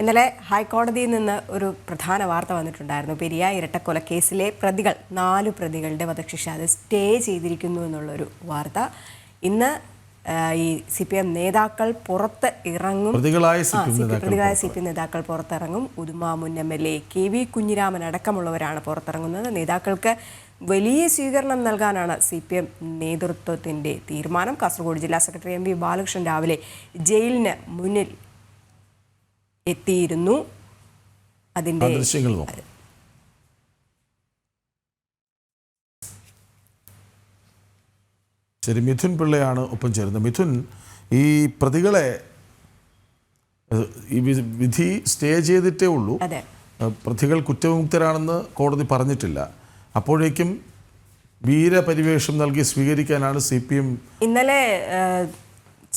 ഇന്നലെ ഹൈക്കോടതിയിൽ നിന്ന് ഒരു പ്രധാന വാർത്ത വന്നിട്ടുണ്ടായിരുന്നു. പെരിയ ഇരട്ടക്കൊലക്കേസിലെ പ്രതികൾ 4 പ്രതികളുടെ വധശിക്ഷ അത് സ്റ്റേ ചെയ്തിരിക്കുന്നു എന്നുള്ളൊരു വാർത്ത. ഇന്ന് ഈ CPM നേതാക്കൾ പുറത്ത് ഇറങ്ങും. പ്രതികളായ CPM നേതാക്കൾ പുറത്തിറങ്ങും. ഉദുമ മുൻ MLA KV കുഞ്ഞിരാമൻ അടക്കമുള്ളവരാണ് പുറത്തിറങ്ങുന്നത്. നേതാക്കൾക്ക് വലിയ സ്വീകരണം നൽകാനാണ് CPM നേതൃത്വത്തിൻ്റെ തീരുമാനം. കാസർഗോഡ് ജില്ലാ സെക്രട്ടറി MV ബാലകൃഷ്ണൻ രാവിലെ ജയിലിന് മുന്നിൽ എത്തിയിരുന്നു. അതിൻ്റെ ശരി, മിഥുൻ പിള്ളയാണ് ഒപ്പം ചേരുന്നത്. മിഥുൻ, ഈ പ്രതികളെ ഈ വിധി സ്റ്റേ ചെയ്തിട്ടേ ഉള്ളൂ. പ്രതികൾ കുറ്റവിമുക്തരാണെന്ന് കോടതി പറഞ്ഞിട്ടില്ല. അപ്പോഴേക്കും വീരപരിവേഷം നൽകി സ്വീകരിക്കാനാണ് CPM. ഇന്നലെ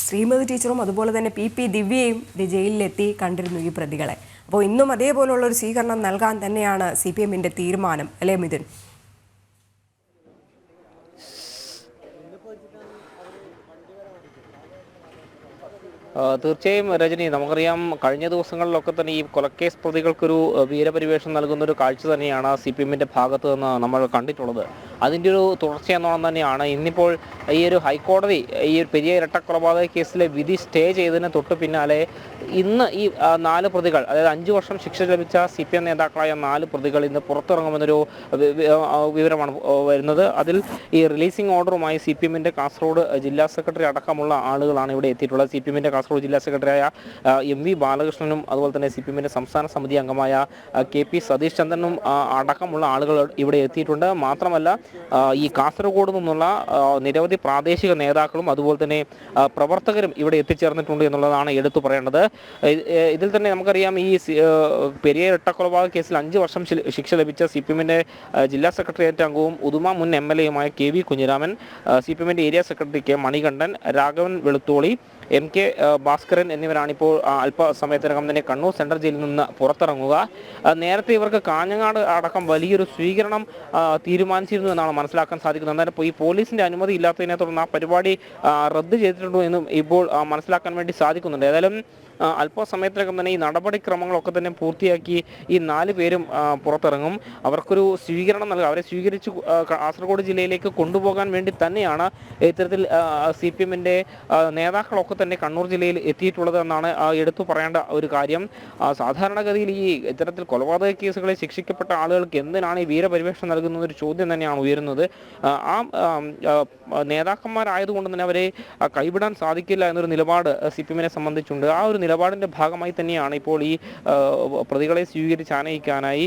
ശ്രീമതി ടീച്ചറും അതുപോലെ തന്നെ PP ദിവ്യയും ജയിലിലെത്തി കണ്ടിരുന്നു ഈ പ്രതികളെ. അപ്പോൾ ഇന്നും അതേപോലുള്ളൊരു സ്വീകരണം നൽകാൻ തന്നെയാണ് CPMൻ്റെ തീരുമാനം, അല്ലേ മിഥുൻ? തീർച്ചയായും രജനി, നമുക്കറിയാം കഴിഞ്ഞ ദിവസങ്ങളിലൊക്കെ തന്നെ ഈ കൊലക്കേസ് പ്രതികൾക്കൊരു വീരപരിവേഷം നൽകുന്നൊരു കാഴ്ച തന്നെയാണ് CPMൻ്റെ ഭാഗത്ത് നിന്ന് നമ്മൾ കണ്ടിട്ടുള്ളത്. അതിൻ്റെ ഒരു തുടർച്ചയെന്നോണം തന്നെയാണ് ഇന്നിപ്പോൾ ഈ ഒരു ഹൈക്കോടതി ഈ ഒരു പെരിയ ഇരട്ടക്കൊലപാതക കേസിലെ വിധി സ്റ്റേ ചെയ്തതിന് തൊട്ട് പിന്നാലെ ഇന്ന് ഈ 4 പ്രതികൾ, അതായത് 5 വർഷം ശിക്ഷ ലഭിച്ച CPM നേതാക്കളായ 4 പ്രതികൾ ഇന്ന് പുറത്തിറങ്ങുമെന്നൊരു വിവരമാണ് വരുന്നത്. അതിൽ ഈ റിലീസിംഗ് ഓർഡറുമായി CPMൻ്റെ കാസർഗോഡ് ജില്ലാ സെക്രട്ടറി അടക്കമുള്ള ആളുകളാണ് ഇവിടെ എത്തിയിട്ടുള്ളത്. CPMൻ്റെ കാസർഗോഡ് ജില്ലാ സെക്രട്ടറിയായ MV ബാലകൃഷ്ണനും അതുപോലെ തന്നെ CPMൻ്റെ സംസ്ഥാന സമിതി അംഗമായ KP സതീഷ് ചന്ദ്രനും അടക്കമുള്ള ആളുകൾ ഇവിടെ എത്തിയിട്ടുണ്ട്. മാത്രമല്ല ഈ കാസർഗോഡ് നിന്നുള്ള നിരവധി പ്രാദേശിക നേതാക്കളും അതുപോലെ തന്നെ പ്രവർത്തകരും ഇവിടെ എത്തിച്ചേർന്നിട്ടുണ്ട് എന്നുള്ളതാണ് എടുത്തു പറയേണ്ടത്. ഇതിൽ തന്നെ നമുക്കറിയാം ഈ പെരിയ ഇരട്ടക്കൊലപാതക കേസിൽ 5 വർഷം ശിക്ഷ ലഭിച്ച CPMൻ്റെ ജില്ലാ സെക്രട്ടേറിയറ്റ് അംഗവും ഉദുമ മുൻ MLA KV കുഞ്ഞിരാമൻ, CPMൻ്റെ area secretary K Manikandan, Raghavan Velutholi, MK Bhaskaran എന്നിവരാണിപ്പോൾ അല്പസമയത്തിനകം തന്നെ കണ്ണൂർ സെൻട്രൽ ജയിലിൽ നിന്ന് പുറത്തിറങ്ങുക. നേരത്തെ ഇവർക്ക് കാഞ്ഞങ്ങാട് അടക്കം വലിയൊരു സ്വീകരണം തീരുമാനിച്ചിരുന്നു എന്നാണ് മനസ്സിലാക്കാൻ സാധിക്കുന്നത്. അന്നേരം ഇപ്പോൾ ഈ പോലീസിൻ്റെ അനുമതി ഇല്ലാത്തതിനെ തുടർന്ന് ആ പരിപാടി റദ്ദ് ചെയ്തിട്ടുണ്ടോ എന്നും ഇപ്പോൾ മനസ്സിലാക്കാൻ വേണ്ടി സാധിക്കുന്നുണ്ട്. ഏതായാലും അല്പസമയത്തിനകം തന്നെ ഈ നടപടിക്രമങ്ങളൊക്കെ തന്നെ പൂർത്തിയാക്കി ഈ 4 പേരും പുറത്തിറങ്ങും. അവർക്കൊരു സ്വീകരണം നൽകുക, അവരെ സ്വീകരിച്ച് കാസർഗോഡ് ജില്ലയിലേക്ക് കൊണ്ടുപോകാൻ വേണ്ടി തന്നെയാണ് ഇത്തരത്തിൽ CPMൻ്റെ നേതാക്കളൊക്കെ തന്നെ കണ്ണൂർ ജില്ലയിൽ എത്തിയിട്ടുള്ളത് എന്നാണ് എടുത്തു പറയേണ്ട ഒരു കാര്യം. സാധാരണഗതിയിൽ ഈ ഇത്തരത്തിൽ കൊലപാതക കേസുകളിൽ ശിക്ഷിക്കപ്പെട്ട ആളുകൾക്ക് എന്തിനാണ് ഈ വീരപരിവേഷം നൽകുന്നതൊരു ചോദ്യം തന്നെയാണ് ഉയരുന്നത്. ആ നേതാക്കന്മാരായതുകൊണ്ട് തന്നെ അവരെ കൈവിടാൻ സാധിക്കില്ല എന്നൊരു നിലപാട് CPMനെ സംബന്ധിച്ചുണ്ട്. ആ ഒരു നിലപാടിന്റെ ഭാഗമായി തന്നെയാണ് ഇപ്പോൾ ഈ പ്രതികളെ സ്വീകരിച്ച് ആനയിക്കാനായി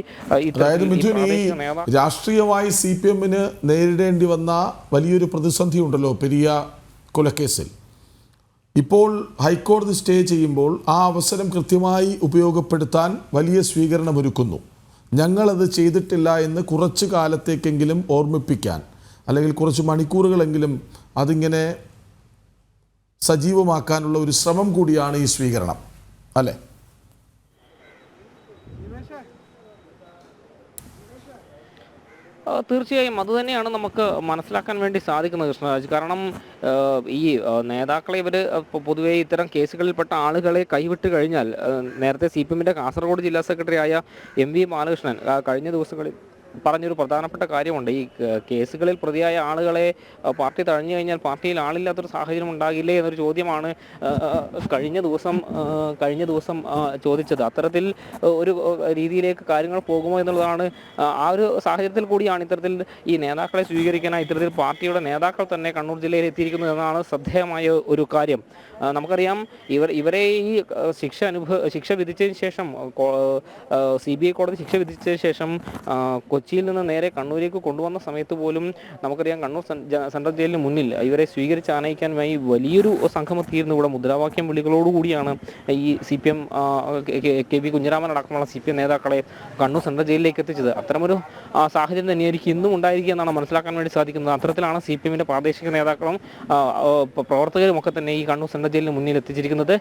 രാഷ്ട്രീയമായി CPMന് നേരിടേണ്ടി വന്ന വലിയൊരു പ്രതിസന്ധി ഉണ്ടല്ലോ പെരിയ കൊലക്കേസിൽ. ഇപ്പോൾ ഹൈക്കോടതി സ്റ്റേ ചെയ്യുമ്പോൾ ആ അവസരം കൃത്യമായി ഉപയോഗപ്പെടുത്താൻ വലിയ സ്വീകരണമൊരുക്കുന്നു. ഞങ്ങളത് ചെയ്തിട്ടില്ല എന്ന് കുറച്ചു കാലത്തേക്കെങ്കിലും ഓർമ്മിപ്പിക്കാൻ, അല്ലെങ്കിൽ കുറച്ച് മണിക്കൂറുകളെങ്കിലും അതിങ്ങനെ സജീവമാക്കാനുള്ള ഒരു ശ്രമം കൂടിയാണ് ഈ സ്വീകരണം, അല്ലേ? തീർച്ചയായും അതുതന്നെയാണ് നമുക്ക് മനസ്സിലാക്കാൻ വേണ്ടി സാധിക്കുന്നത് കൃഷ്ണരാജ്. കാരണം ഈ നേതാക്കളെ ഇവർ പൊതുവെ ഇത്തരം കേസുകളിൽപ്പെട്ട ആളുകളെ കൈവിട്ട് കഴിഞ്ഞാൽ, നേരത്തെ CPMൻ്റെ കാസർഗോഡ് ജില്ലാ സെക്രട്ടറി ആയ MV ബാലകൃഷ്ണൻ കഴിഞ്ഞ ദിവസങ്ങളിൽ പറഞ്ഞൊരു പ്രധാനപ്പെട്ട കാര്യമുണ്ട്. ഈ കേസുകളിൽ പ്രതിയായ ആളുകളെ പാർട്ടി തഴഞ്ഞു കഴിഞ്ഞാൽ പാർട്ടിയിൽ ആളില്ലാത്തൊരു സാഹചര്യം ഉണ്ടാകില്ലേ എന്നൊരു ചോദ്യമാണ് കഴിഞ്ഞ ദിവസം ചോദിച്ചത്. അത്തരത്തിൽ ഒരു രീതിയിലേക്ക് കാര്യങ്ങൾ പോകുമോ എന്നുള്ളതാണ്. ആ ഒരു സാഹചര്യത്തിൽ കൂടിയാണ് ഇത്തരത്തിൽ ഈ നേതാക്കളെ സ്വീകരിക്കാനായി ഇത്തരത്തിൽ പാർട്ടിയുടെ നേതാക്കൾ തന്നെ കണ്ണൂർ ജില്ലയിൽ എത്തിയിരിക്കുന്നത് എന്നാണ് ശ്രദ്ധേയമായ ഒരു കാര്യം. നമുക്കറിയാം ഇവരെ ഈ ശിക്ഷ വിധിച്ചതിന് ശേഷം CBI കോടതി ശിക്ഷ വിധിച്ചതിന് ശേഷം കൊച്ചിയിൽ നിന്ന് നേരെ കണ്ണൂരേക്ക് കൊണ്ടുവന്ന സമയത്ത് പോലും നമുക്കറിയാം കണ്ണൂർ സെൻട്രൽ ജയിലിന് മുന്നിൽ ഇവരെ സ്വീകരിച്ച് ആനയിക്കാനുമായി വലിയൊരു സംഘമെത്തിയിരുന്നു. ഇവിടെ മുദ്രാവാക്യം വിളികളോടുകൂടിയാണ് ഈ CPM KV കുഞ്ഞിരാമൻ അടക്കമുള്ള CPM നേതാക്കളെ കണ്ണൂർ സെൻട്രൽ ജയിലിലേക്ക് എത്തിച്ചത്. അത്തരമൊരു സാഹചര്യം തന്നെയായിരിക്കും ഇന്നും ഉണ്ടായിരിക്കുക എന്നാണ് മനസ്സിലാക്കാൻ വേണ്ടി സാധിക്കുന്നത്. അത്തരത്തിലാണ് CPMൻ്റെ പ്രാദേശിക നേതാക്കളും പ്രവർത്തകരും ഒക്കെ തന്നെ ഈ കണ്ണൂർ സെൻട്രൽ ജയിലിന് മുന്നിൽ എത്തിച്ചിരിക്കുന്നത്.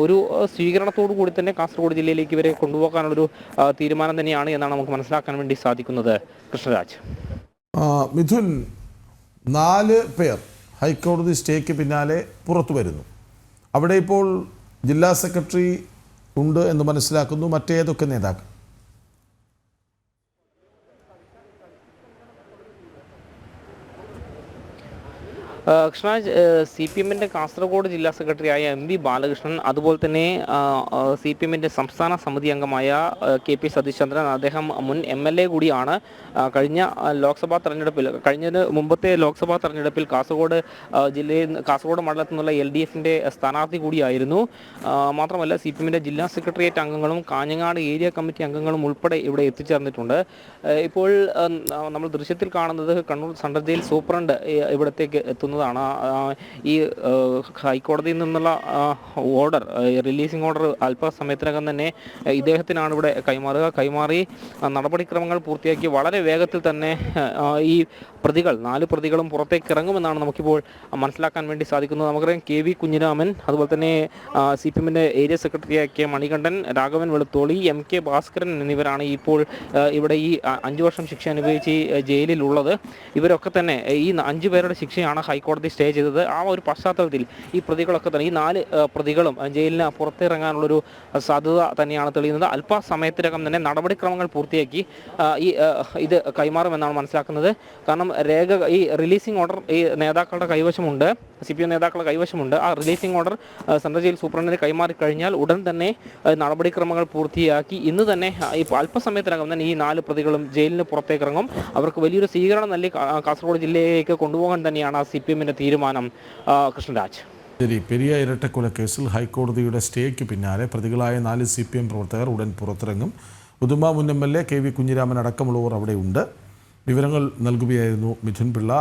ഒരു സ്വീകരണത്തോടു കൂടി തന്നെ കാസർഗോഡ് ജില്ലയിലേക്ക് ഇവരെ കൊണ്ടുപോകാനുള്ളൊരു തീരുമാനം തന്നെയാണ് എന്നാണ് നമുക്ക് മനസ്സിലാക്കാൻ വേണ്ടി സാധിക്കുന്നത്. കൃഷ്ണരാജ്, മിഥുൻ, 4 പേർ ഹൈക്കോടതി സ്റ്റേക്ക് പിന്നാലെ പുറത്തു വരുന്നു. അവിടെ ഇപ്പോൾ ജില്ലാ സെക്രട്ടറി ഉണ്ട് എന്ന് മനസ്സിലാക്കുന്നു. മറ്റേതൊക്കെ നേതാക്കൾ? കൃഷ്ണരാജ്, CPM-ന്റെ കാസർഗോഡ് ജില്ലാ സെക്രട്ടറിയായ MV ബാലകൃഷ്ണൻ, അതുപോലെ തന്നെ CPM-ന്റെ സംസ്ഥാന സമിതി അംഗമായ KP സതീശ്ചന്ദ്രൻ, അദ്ദേഹം മുൻ MLA കൂടിയാണ്. കഴിഞ്ഞ ലോക്സഭാ തെരഞ്ഞെടുപ്പിൽ, മുമ്പത്തെ ലോക്സഭാ തെരഞ്ഞെടുപ്പിൽ കാസർഗോഡ് മണ്ഡലത്തിൽ നിന്നുള്ള LDF-ന്റെ സ്ഥാനാർത്ഥി കൂടിയായിരുന്നു. മാത്രമല്ല CPM-ന്റെ ജില്ലാ സെക്രട്ടേറിയറ്റ് അംഗങ്ങളും കാഞ്ഞങ്ങാട് ഏരിയ കമ്മിറ്റി അംഗങ്ങളും ഉൾപ്പെടെ ഇവിടെ എത്തിച്ചേർന്നിട്ടുണ്ട്. ഇപ്പോൾ നമ്മൾ ദൃശ്യത്തിൽ കാണുന്നത് കണ്ണൂർ സെൻട്രൽ ജയിൽ സൂപ്രണ്ട് ഇവിടത്തേക്ക് എത്തുന്നതാണ്. ഈ ഹൈക്കോടതിയിൽ നിന്നുള്ള ഓർഡർ, റിലീസിംഗ് ഓർഡർ അല്പസമയത്തിനകം തന്നെ ഇദ്ദേഹത്തിനാണ് ഇവിടെ കൈമാറി നടപടിക്രമങ്ങൾ പൂർത്തിയാക്കി വളരെ വേഗത്തിൽ തന്നെ ഈ പ്രതികൾ 4 പ്രതികളും പുറത്തേക്ക് ഇറങ്ങുമെന്നാണ് നമുക്കിപ്പോൾ മനസ്സിലാക്കാൻ വേണ്ടി സാധിക്കുന്നത്. നമുക്കറിയാം KV കുഞ്ഞിരാമൻ, അതുപോലെ തന്നെ CPM-ന്റെ ഏരിയ സെക്രട്ടറിയായ K മണികണ്ഠൻ, രാഘവൻ വെളുത്തോളി, MK ഭാസ്കരൻ എന്നിവരാണ് ഇപ്പോൾ ഇവിടെ ഈ 5 വർഷം ശിക്ഷ അനുഭവിച്ച് ജയിലിലുള്ളത്. ഇവരൊക്കെ തന്നെ ഈ 5 പേരുടെ ശിക്ഷയാണ് ഹൈക്കോടതി സ്റ്റേ ചെയ്തത്. ആ ഒരു പശ്ചാത്തലത്തിൽ ഈ പ്രതികളൊക്കെ തന്നെ, ഈ 4 പ്രതികളും ജയിലിന് പുറത്തിറങ്ങാനുള്ളൊരു സാധ്യത തന്നെയാണ് തെളിയുന്നത്. അല്പസമയത്തിനകം തന്നെ നടപടിക്രമങ്ങൾ പൂർത്തിയാക്കി ഇത് കൈമാറുമെന്നാണ് മനസ്സിലാക്കുന്നത്. കാരണം ഈ റിലീസിംഗ് ഓർഡർ ഈ നേതാക്കളുടെ കൈവശമുണ്ട്, CPM നേതാക്കളുടെ കൈവശമുണ്ട്. ആ റിലീസിംഗ് ഓർഡർ സെൻട്രൽ ജയിൽ സൂപ്രണ്ടിന് കൈമാറി കഴിഞ്ഞാൽ ഉടൻ തന്നെ നടപടിക്രമങ്ങൾ പൂർത്തിയാക്കി ഇന്ന് തന്നെ ഇപ്പോൾ അല്പസമയത്തിനകം തന്നെ ഈ 4 പ്രതികളും ജയിലിന് പുറത്തേക്ക് ഇറങ്ങും. അവർക്ക് വലിയൊരു സ്വീകരണം നൽകി കാസർഗോഡ് ജില്ലയിലേക്ക് കൊണ്ടുപോകാൻ തന്നെയാണ് CPM-ന്റെ തീരുമാനം. കൃഷ്ണരാജ്, ശരി. പെരിയ ഇരട്ടക്കൊലക്കേസിൽ ഹൈക്കോടതിയുടെ സ്റ്റേക്ക് പിന്നാലെ പ്രതികളായ 4 CPM പ്രവർത്തകർ ഉടൻ പുറത്തിറങ്ങും. ഉദുമ മുൻ MLA KV കുഞ്ഞിരാമൻ അടക്കമുള്ളവർ അവിടെയുണ്ട്. വിവരങ്ങൾ നൽകുകയായിരുന്നു മിഥുൻ പിള്ള.